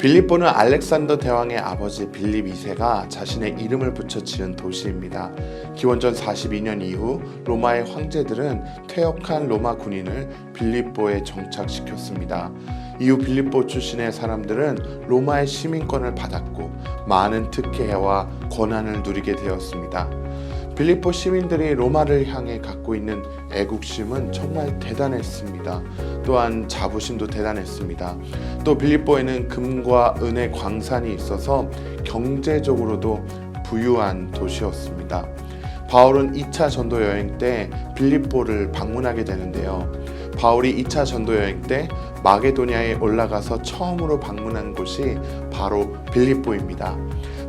빌립보는 알렉산더 대왕의 아버지 빌립 2세가 자신의 이름을 붙여 지은 도시입니다. 기원전 42년 이후 로마의 황제들은 퇴역한 로마 군인을 빌립보에 정착시켰습니다. 이후 빌립보 출신의 사람들은 로마의 시민권을 받았고 많은 특혜와 권한을 누리게 되었습니다. 빌립보 시민들이 로마를 향해 갖고 있는 애국심은 정말 대단했습니다. 또한 자부심도 대단했습니다. 또 빌립보에는 금과 은의 광산이 있어서 경제적으로도 부유한 도시였습니다. 바울은 2차 전도 여행 때 빌립보를 방문하게 되는데요. 바울이 2차 전도 여행 때 마게도냐에 올라가서 처음으로 방문한 곳이 바로 빌립보입니다.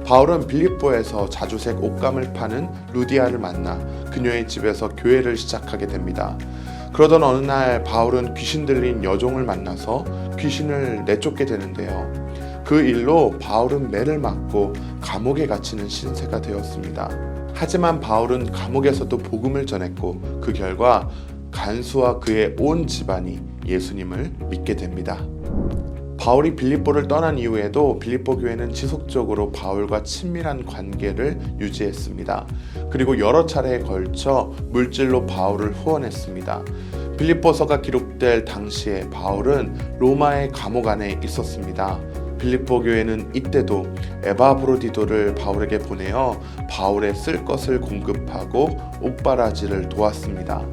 바울은 빌립보에서 자주색 옷감을 파는 루디아를 만나 그녀의 집에서 교회를 시작하게 됩니다. 그러던 어느 날 바울은 귀신 들린 여종을 만나서 귀신을 내쫓게 되는데요. 그 일로 바울은 매를 맞고 감옥에 갇히는 신세가 되었습니다. 하지만 바울은 감옥에서도 복음을 전했고 그 결과 간수와 그의 온 집안이 예수님을 믿게 됩니다. 바울이 빌립보를 떠난 이후에도 빌립보 교회는 지속적으로 바울과 친밀한 관계를 유지했습니다. 그리고 여러 차례에 걸쳐 물질로 바울을 후원했습니다. 빌립보서가 기록될 당시에 바울은 로마의 감옥 안에 있었습니다. 빌립보 교회는 이때도 에바브로디도를 바울에게 보내어 바울의 쓸 것을 공급하고 옷바라지를 도왔습니다.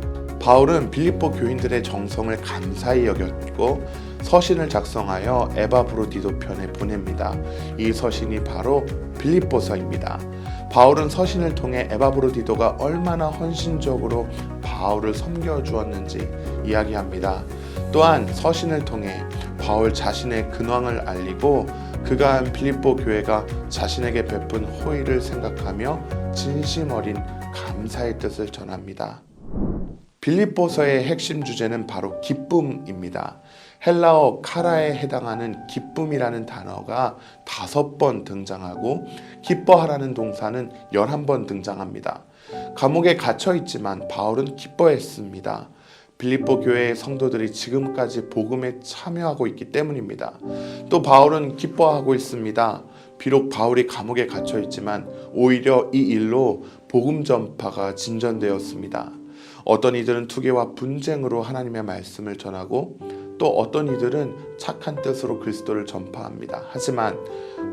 바울은 빌립보 교인들의 정성을 감사히 여겼고 서신을 작성하여 에바브로디도 편에 보냅니다. 이 서신이 바로 빌립보서입니다. 바울은 서신을 통해 에바브로디도가 얼마나 헌신적으로 바울을 섬겨주었는지 이야기합니다. 또한 서신을 통해 바울 자신의 근황을 알리고 그가 한 빌립보 교회가 자신에게 베푼 호의를 생각하며 진심 어린 감사의 뜻을 전합니다. 빌립보서의 핵심 주제는 바로 기쁨입니다. 헬라어 카라에 해당하는 기쁨이라는 단어가 5번 등장하고 기뻐하라는 동사는 11번 등장합니다. 감옥에 갇혀 있지만 바울은 기뻐했습니다. 빌립보 교회의 성도들이 지금까지 복음에 참여하고 있기 때문입니다. 또 바울은 기뻐하고 있습니다. 비록 바울이 감옥에 갇혀 있지만 오히려 이 일로 복음 전파가 진전되었습니다. 어떤 이들은 투개와 분쟁으로 하나님의 말씀을 전하고 또 어떤 이들은 착한 뜻으로 그리스도를 전파합니다. 하지만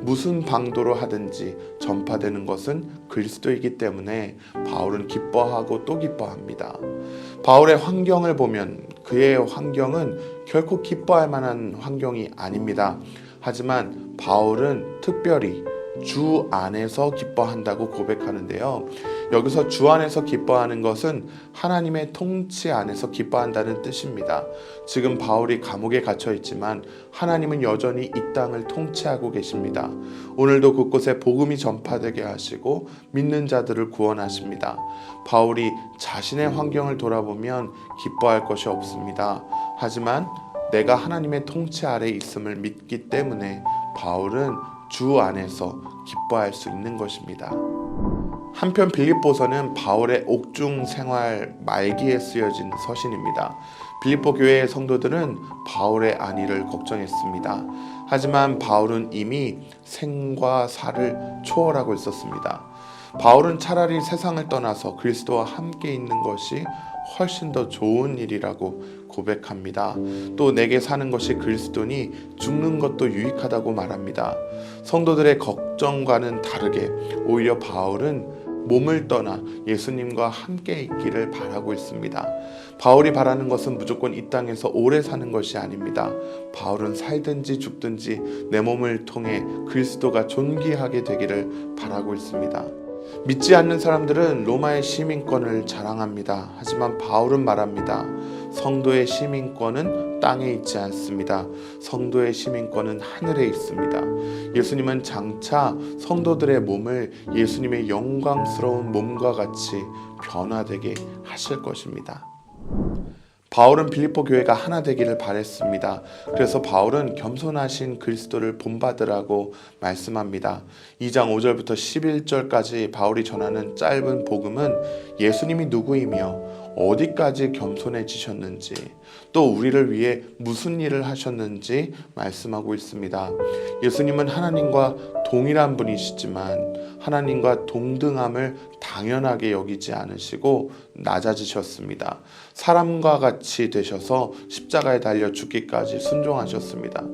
무슨 방도로 하든지 전파되는 것은 그리스도이기 때문에 바울은 기뻐하고 또 기뻐합니다. 바울의 환경을 보면 그의 환경은 결코 기뻐할 만한 환경이 아닙니다. 하지만 바울은 특별히 주 안에서 기뻐한다고 고백하는데요. 여기서 주 안에서 기뻐하는 것은 하나님의 통치 안에서 기뻐한다는 뜻입니다. 지금 바울이 감옥에 갇혀 있지만 하나님은 여전히 이 땅을 통치하고 계십니다. 오늘도 곳곳에 복음이 전파되게 하시고 믿는 자들을 구원하십니다. 바울이 자신의 환경을 돌아보면 기뻐할 것이 없습니다. 하지만 내가 하나님의 통치 아래 있음을 믿기 때문에 바울은 주 안에서 기뻐할 수 있는 것입니다. 한편 빌립보서는 바울의 옥중 생활 말기에 쓰여진 서신입니다. 빌립보 교회의 성도들은 바울의 안위를 걱정했습니다. 하지만 바울은 이미 생과 사를 초월하고 있었습니다. 바울은 차라리 세상을 떠나서 그리스도와 함께 있는 것이 훨씬 더 좋은 일이라고 고백합니다. 또 내게 사는 것이 그리스도니 죽는 것도 유익하다고 말합니다. 성도들의 걱정과는 다르게 오히려 바울은 몸을 떠나 예수님과 함께 있기를 바라고 있습니다. 바울이 바라는 것은 무조건 이 땅에서 오래 사는 것이 아닙니다. 바울은 살든지 죽든지 내 몸을 통해 그리스도가 존귀하게 되기를 바라고 있습니다. 믿지 않는 사람들은 로마의 시민권을 자랑합니다. 하지만 바울은 말합니다. 성도의 시민권은 땅에 있지 않습니다. 성도의 시민권은 하늘에 있습니다. 예수님은 장차 성도들의 몸을 예수님의 영광스러운 몸과 같이 변화되게 하실 것입니다. 바울은 빌립보 교회가 하나 되기를 바랬습니다. 그래서 바울은 겸손하신 그리스도를 본받으라고 말씀합니다. 2장 5절부터 11절까지 바울이 전하는 짧은 복음은 예수님이 누구이며 어디까지 겸손해지셨는지, 또 우리를 위해 무슨 일을 하셨는지 말씀하고 있습니다. 예수님은 하나님과 동일한 분이시지만 하나님과 동등함을 당연하게 여기지 않으시고 낮아지셨습니다. 사람과 같이 되셔서 십자가에 달려 죽기까지 순종하셨습니다.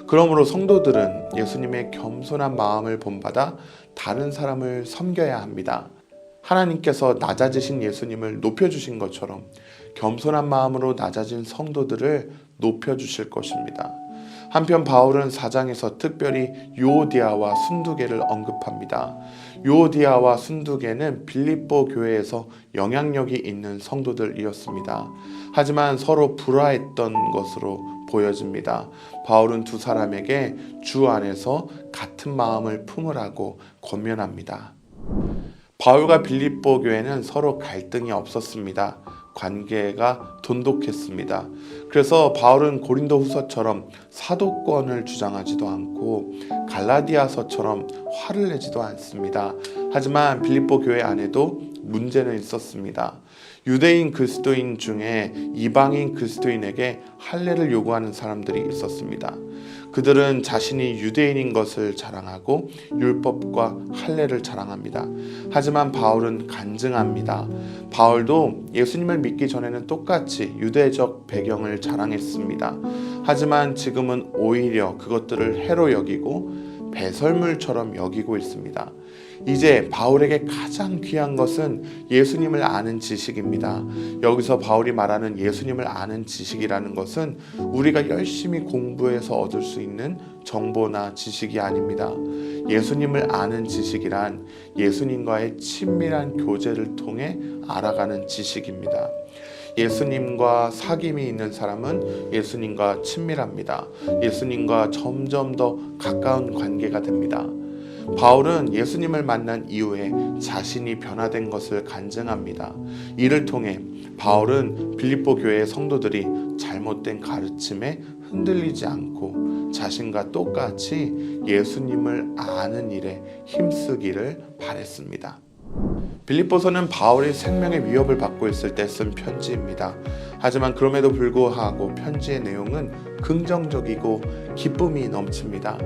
그러므로 성도들은 예수님의 겸손한 마음을 본받아 다른 사람을 섬겨야 합니다. 하나님께서 낮아지신 예수님을 높여주신 것처럼 겸손한 마음으로 낮아진 성도들을 높여주실 것입니다. 한편 바울은 4장에서 특별히 유오디아와 순두계를 언급합니다. 유오디아와 순두계는 빌립보 교회에서 영향력이 있는 성도들이었습니다. 하지만 서로 불화했던 것으로 보여집니다. 바울은 두 사람에게 주 안에서 같은 마음을 품으라고 권면합니다. 바울과 빌립보 교회는 서로 갈등이 없었습니다. 관계가 돈독했습니다. 그래서 바울은 고린도 후서처럼 사도권을 주장하지도 않고 갈라디아서처럼 화를 내지도 않습니다. 하지만 빌립보 교회 안에도 문제는 있었습니다. 유대인 그리스도인 중에 이방인 그리스도인에게 할례를 요구하는 사람들이 있었습니다. 그들은 자신이 유대인인 것을 자랑하고 율법과 할례를 자랑합니다. 하지만 바울은 간증합니다. 바울도 예수님을 믿기 전에는 똑같이 유대적 배경을 자랑했습니다. 하지만 지금은 오히려 그것들을 해로 여기고 배설물처럼 여기고 있습니다. 이제 바울에게 가장 귀한 것은 예수님을 아는 지식입니다. 여기서 바울이 말하는 예수님을 아는 지식이라는 것은 우리가 열심히 공부해서 얻을 수 있는 정보나 지식이 아닙니다. 예수님을 아는 지식이란 예수님과의 친밀한 교제를 통해 알아가는 지식입니다. 예수님과 사귐이 있는 사람은 예수님과 친밀합니다. 예수님과 점점 더 가까운 관계가 됩니다. 바울은 예수님을 만난 이후에 자신이 변화된 것을 간증합니다. 이를 통해 바울은 빌립보 교회의 성도들이 잘못된 가르침에 흔들리지 않고 자신과 똑같이 예수님을 아는 일에 힘쓰기를 바랬습니다. 빌립보서는 바울이 생명의 위협을 받고 있을 때 쓴 편지입니다. 하지만 그럼에도 불구하고 편지의 내용은 긍정적이고 기쁨이 넘칩니다.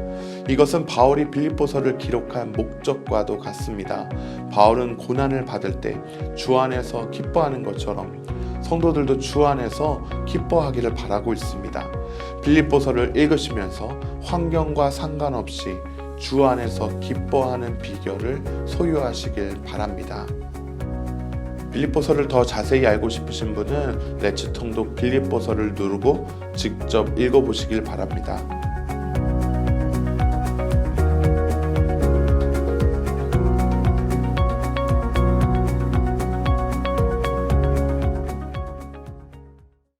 이것은 바울이 빌립보서를 기록한 목적과도 같습니다. 바울은 고난을 받을 때 주 안에서 기뻐하는 것처럼 성도들도 주 안에서 기뻐하기를 바라고 있습니다. 빌립보서를 읽으시면서 환경과 상관없이 주 안에서 기뻐하는 비결을 소유하시길 바랍니다. 빌립보서를 더 자세히 알고 싶으신 분은 레츠 통독 빌립보서를 누르고 직접 읽어보시길 바랍니다.